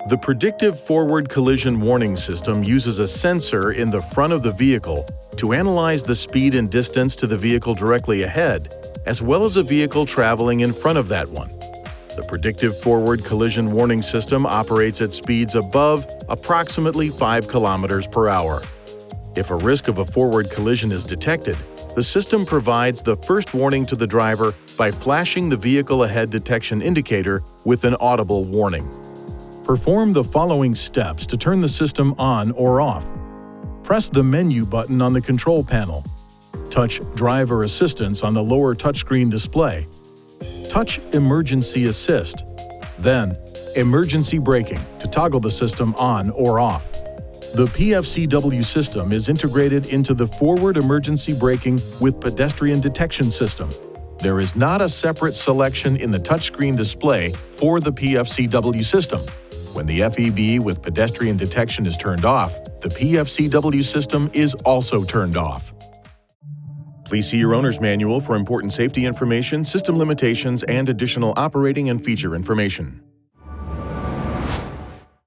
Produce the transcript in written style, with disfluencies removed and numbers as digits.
The Predictive Forward Collision Warning System uses a sensor in the front of the vehicle to analyze the speed and distance to the vehicle directly ahead, as well as a vehicle traveling in front of that one. The Predictive Forward Collision Warning System operates at speeds above approximately 5 km per hour. If a risk of a forward collision is detected, the system provides the first warning to the driver by flashing the vehicle ahead detection indicator with an audible warning. Perform the following steps to turn the system on or off. Press the menu button on the control panel. Touch Driver Assistance on the lower touchscreen display. Touch Emergency Assist. Then, Emergency Braking to toggle the system on or off. The PFCW system is integrated into the Forward Emergency Braking with Pedestrian Detection System. There is not a separate selection in the touchscreen display for the PFCW system. When the FEB with pedestrian detection is turned off, the PFCW system is also turned off. Please see your owner's manual for important safety information, system limitations, and additional operating and feature information.